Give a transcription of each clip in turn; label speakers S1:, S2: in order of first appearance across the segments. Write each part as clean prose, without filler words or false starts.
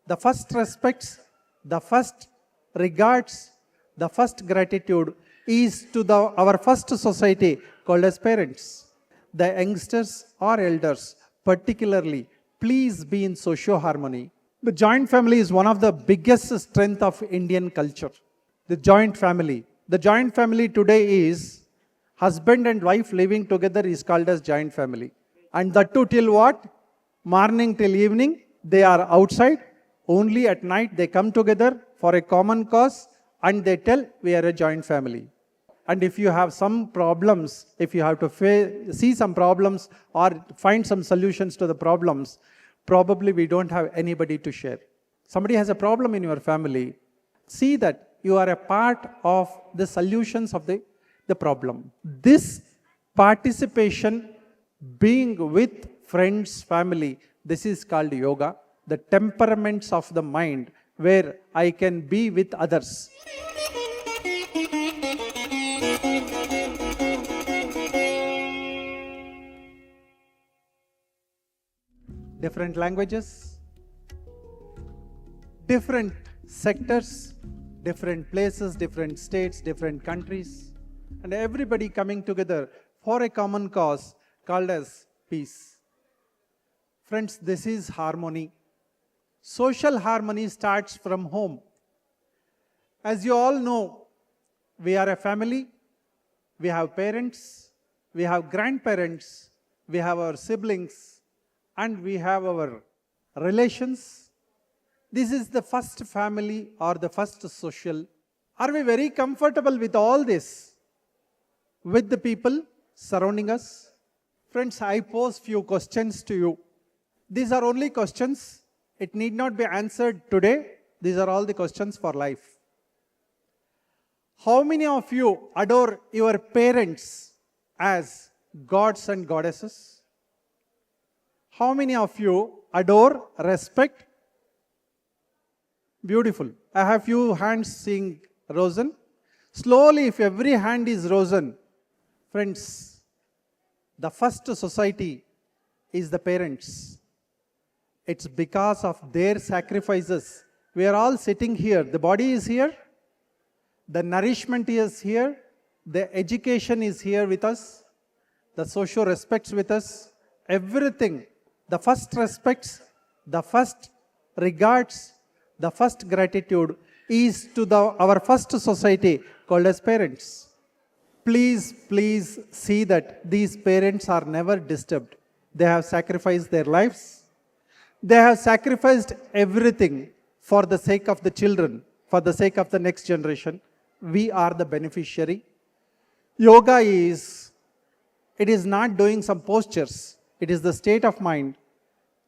S1: the first respects, the first regards, the first gratitude is to our first society called as parents. The youngsters or elders, particularly, please be in socio-harmony. The joint family is one of the biggest strength of Indian culture. The joint family. The joint family today is husband and wife living together is called as joint family. And that too till what? Morning till evening, they are outside. Only at night they come together for a common cause and they tell we are a joint family. And if you have some problems, if you have to see some problems or find some solutions to the problems, probably we don't have anybody to share. Somebody has a problem in your family, see that you are a part of the solutions of the problem. This participation, being with friends, family, this is called yoga, the temperaments of the mind where I can be with others. Different languages, different sectors, different places, different states, different countries, and everybody coming together for a common cause called as peace. Friends, this is harmony. Social harmony starts from home. As you all know, we are a family, we have parents, we have grandparents, we have our siblings, and we have our relations. This is the first family or the first social. Are we very comfortable with all this? With the people surrounding us? Friends, I pose few questions to you. These are only questions. It need not be answered today. These are all the questions for life. How many of you adore your parents as gods and goddesses? How many of you adore, respect? Beautiful. I have few hands seeing risen. Slowly, if every hand is risen, friends, the first society is the parents. It's because of their sacrifices. We are all sitting here. The body is here. The nourishment is here. The education is here with us. The social respects with us. Everything. The first respects, the first regards, the first gratitude is to our first society called as parents. Please see that these parents are never disturbed. They have sacrificed their lives. They have sacrificed everything for the sake of the children, for the sake of the next generation. We are the beneficiary. Yoga is not doing some postures. It is the state of mind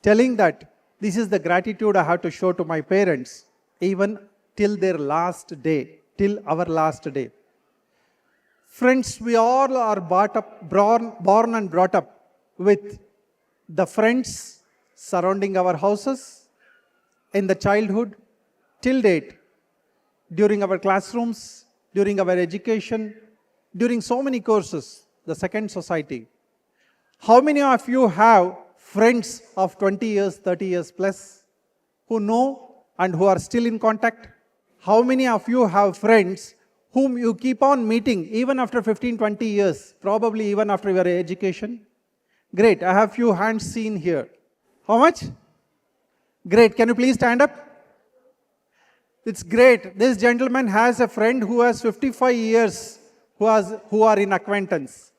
S1: telling that this is the gratitude I have to show to my parents even till their last day, till our last day. Friends, we all are born and brought up with the friends surrounding our houses in the childhood till date, during our classrooms, during our education, during so many courses, the second society. How many of you have friends of 20 years, 30 years plus who know and who are still in contact? How many of you have friends whom you keep on meeting even after 15, 20 years, probably even after your education? Great, I have few hands seen here. How much? Great, can you please stand up? It's great. This gentleman has a friend who has 55 years who are in acquaintance.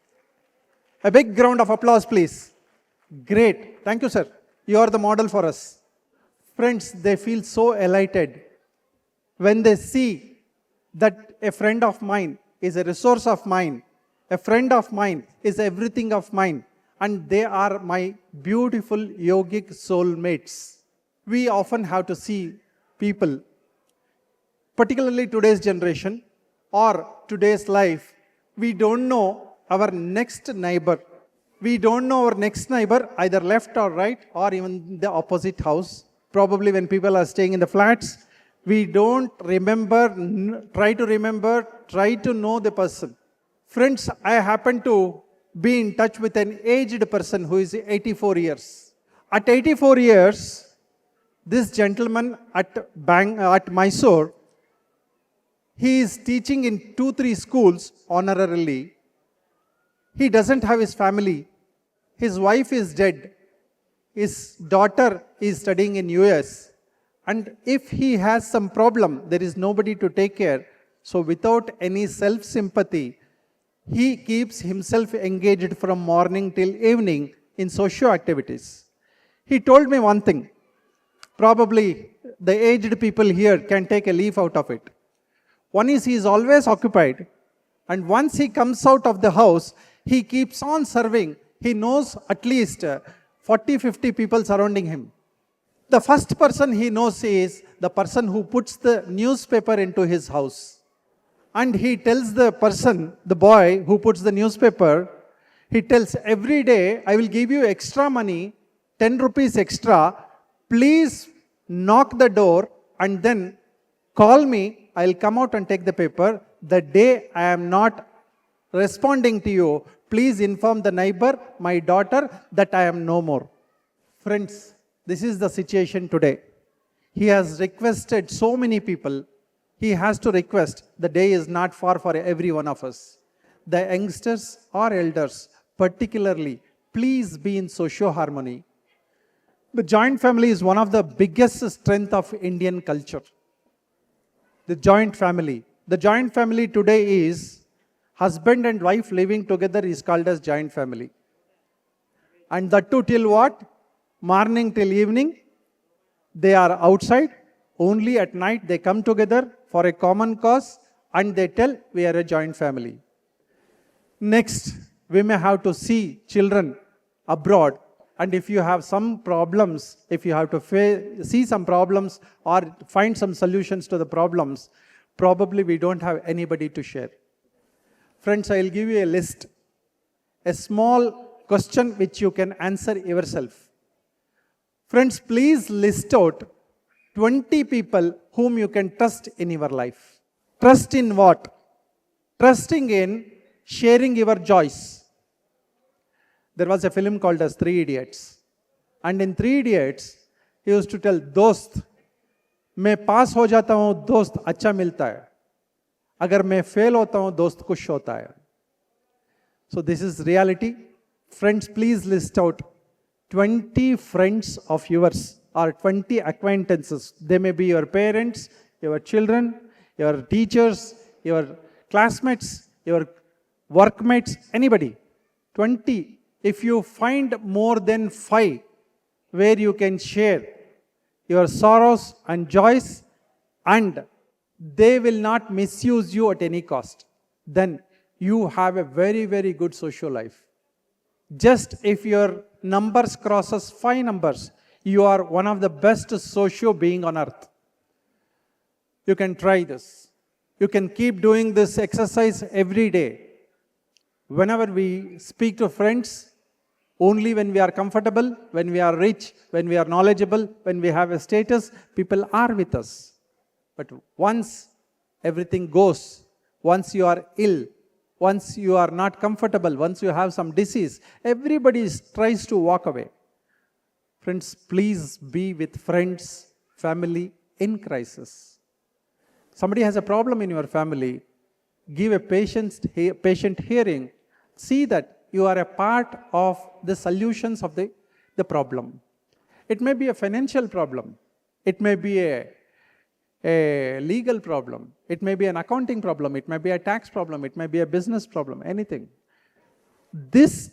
S1: A big round of applause, please. Great. Thank you, sir. You are the model for us. Friends, they feel so elated when they see that a friend of mine is a resource of mine. A friend of mine is everything of mine. And they are my beautiful yogic soulmates. We often have to see people, particularly today's generation or today's life, we don't know our next neighbor. We don't know our next neighbor, either left or right, or even the opposite house. Probably when people are staying in the flats, we don't try to know the person. Friends, I happen to be in touch with an aged person who is 84 years. At 84 years, This gentleman at Mysore, he is teaching in 2-3 schools honorarily. He doesn't have his family. His wife is dead. His daughter is studying in US. And if he has some problem, there is nobody to take care. So without any self-sympathy, he keeps himself engaged from morning till evening in socio activities. He told me one thing. Probably the aged people here can take a leaf out of it. One is he is always occupied, and once he comes out of the house, he keeps on serving. He knows at least 40-50 people surrounding him. The first person he knows is the person who puts the newspaper into his house. And he tells the person, the boy who puts the newspaper, he tells, every day I will give you extra money, 10 rupees extra. Please knock the door and then call me. I'll come out and take the paper. The day I am not responding to you, please inform the neighbor, my daughter, that I am no more. Friends, this is the situation today. He has requested so many people. He has to request. The day is not far for every one of us. The youngsters or elders, particularly, please be in socio-harmony. The joint family is one of the biggest strength of Indian culture. The joint family. The joint family today is husband and wife living together is called as joint family. And that too till what? Morning till evening. They are outside. Only at night they come together for a common cause and they tell we are a joint family. Next, we may have to see children abroad. And if you have some problems, if you have to see some problems or find some solutions to the problems, probably we don't have anybody to share. Friends, I will give you a list. A small question which you can answer yourself. Friends, please list out 20 people whom you can trust in your life. Trust in what? Trusting in sharing your joys. There was a film called as 3 Idiots. And in 3 Idiots, he used to tell, दोस्त, मैं पास हो जाता हूँ, दोस्त अच्छा मिलता है. अगर मैं फेल होता हूँ, दोस्त खुश होता है. So this is reality. Friends, please list out 20 friends of yours or 20 acquaintances. They may be your parents, your children, your teachers, your classmates, your workmates, anybody. 20. If you find more than 5 where you can share your sorrows and joys and they will not misuse you at any cost, then you have a very, very good social life. Just if your numbers crosses 5 numbers, you are one of the best socio being on earth. You can try this. You can keep doing this exercise every day. Whenever we speak to friends, only when we are comfortable, when we are rich, when we are knowledgeable, when we have a status, people are with us. But once everything goes, once you are ill, once you are not comfortable, once you have some disease, everybody tries to walk away. Friends, please be with friends, family in crisis. Somebody has a problem in your family, give a patient hearing. See that you are a part of the solutions of the problem. It may be a financial problem. It may be a legal problem. It may be an accounting problem. It may be a tax problem. It may be a business problem, anything. This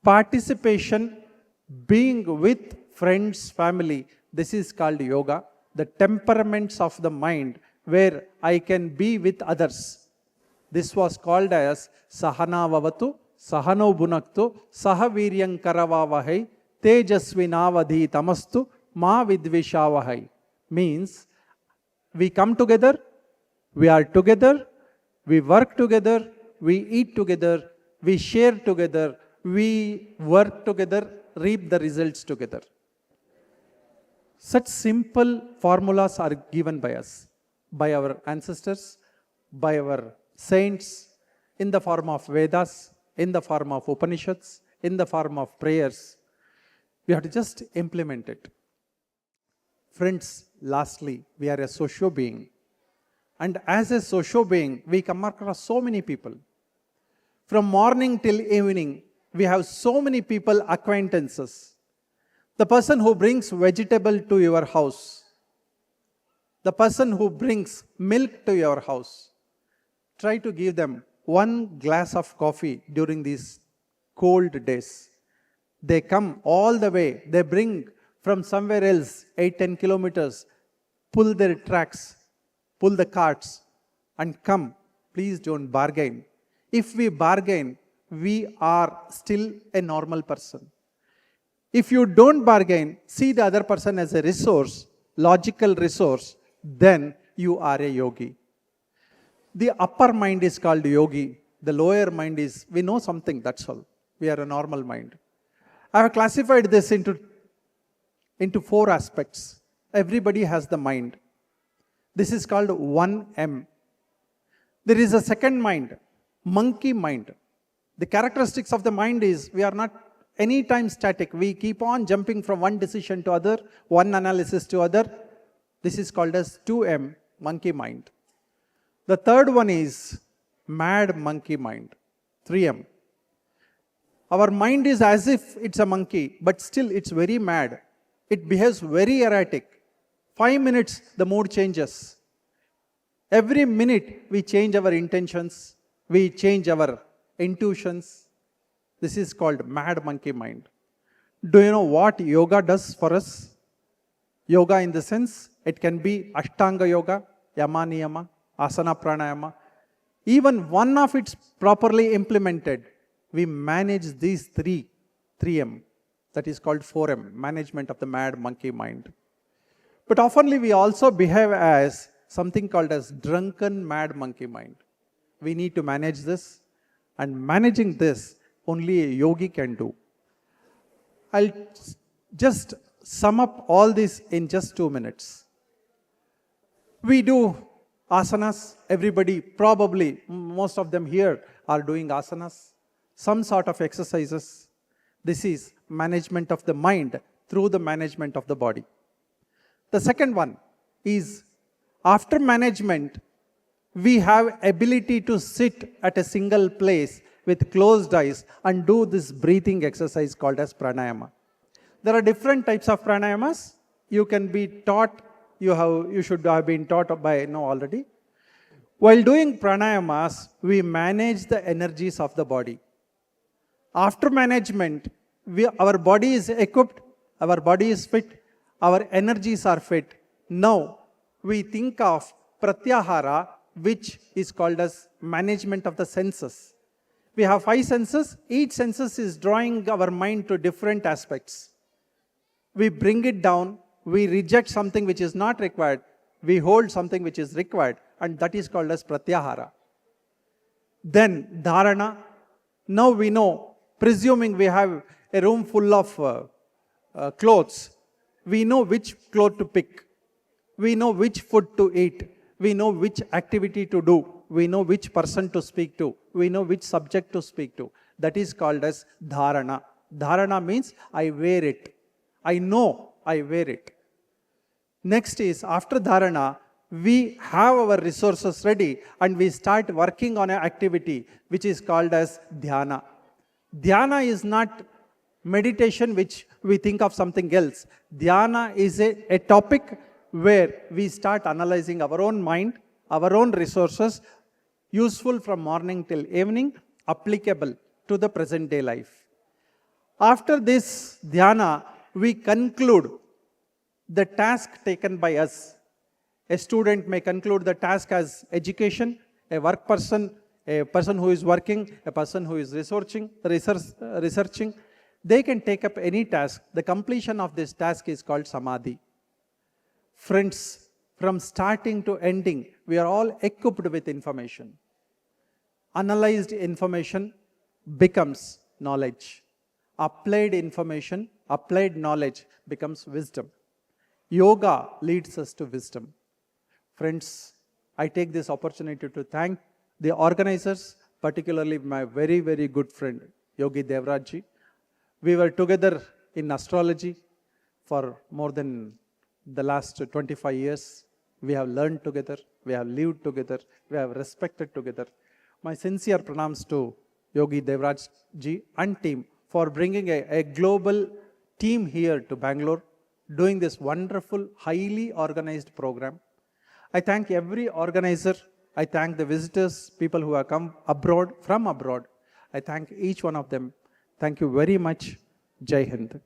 S1: participation, being with friends, family, this is called yoga, the temperaments of the mind where I can be with others. This was called as Sahana Vavatu, Sahano Bunaktu, Sahaviryang Karavavahai, Tejasvinavadhi Tamastu, Ma Vidvishavahai. Means, we come together, we are together, we work together, we eat together, we share together, we work together, reap the results together. Such simple formulas are given by us, by our ancestors, by our saints, in the form of Vedas, in the form of Upanishads, in the form of prayers. We have to just implement it. Friends, lastly, we are a socio being. And as a socio being, we come across so many people. From morning till evening, we have so many people, acquaintances. The person who brings vegetable to your house, the person who brings milk to your house, try to give them one glass of coffee during these cold days. They come all the way, they bring from somewhere else 8-10 kilometers, pull their tracks, pull the carts and come. Please don't bargain. If we bargain, we are still a normal person. If you don't bargain, see the other person as a resource, logical resource, then you are a yogi. The upper mind is called yogi. The lower mind is, we know something, that's all. We are a normal mind. I have classified this into 4 aspects. Everybody has the mind. This is called 1M. There is a second mind, monkey mind. The characteristics of the mind is we are not anytime static. We keep on jumping from one decision to other, one analysis to other. This is called as 2M, monkey mind. The third one is mad monkey mind, 3M. Our mind is as if it's a monkey, but still it's very mad. It behaves very erratic. 5 minutes, the mood changes. Every minute, we change our intentions. We change our intuitions. This is called mad monkey mind. Do you know what yoga does for us? Yoga in the sense, it can be Ashtanga yoga, Yama Niyama, Asana Pranayama. Even one of it's properly implemented, we manage these 3M. That is called 4M, management of the mad monkey mind. But oftenly we also behave as something called as drunken mad monkey mind. We need to manage this, and managing this only a yogi can do. I'll just sum up all this in just 2 minutes. We do asanas. Everybody, probably most of them here are doing asanas, some sort of exercises. This is management of the mind through the management of the body. The second one is, after management, we have ability to sit at a single place with closed eyes and do this breathing exercise called as pranayama. There are different types of pranayamas. You can be taught, you should have been taught by now already. While doing pranayamas, we manage the energies of the body. After management, our body is equipped, our body is fit, our energies are fit. Now, we think of pratyahara, which is called as management of the senses. We have 5 senses. Each senses is drawing our mind to different aspects. We bring it down, we reject something which is not required, we hold something which is required, and that is called as pratyahara. Then dharana. Now we know, presuming we have a room full of clothes, we know which cloth to pick. We know which food to eat. We know which activity to do. We know which person to speak to. We know which subject to speak to. That is called as dharana. Dharana means I wear it. I know I wear it. Next is, after dharana, we have our resources ready and we start working on an activity which is called as dhyana. Dhyana is not meditation which we think of something else. Dhyana is a topic where we start analyzing our own mind, our own resources, useful from morning till evening, applicable to the present day life. After this dhyana, we conclude the task taken by us. A student may conclude the task as education, a work person, a person who is working, a person who is researching. They can take up any task. The completion of this task is called samadhi. Friends, from starting to ending, we are all equipped with information. Analyzed information becomes knowledge. Applied information, applied knowledge becomes wisdom. Yoga leads us to wisdom. Friends, I take this opportunity to thank the organizers, particularly my very, very good friend, Yogi Devrajji. We were together in astrology for more than the last 25 years. We have learned together, we have lived together, we have respected together. My sincere pranams to Yogi Devraj ji and team for bringing a global team here to Bangalore, doing this wonderful, highly organized program. I thank every organizer. I thank the visitors, people who have come from abroad. I thank each one of them. Thank you very much. Jai Hind.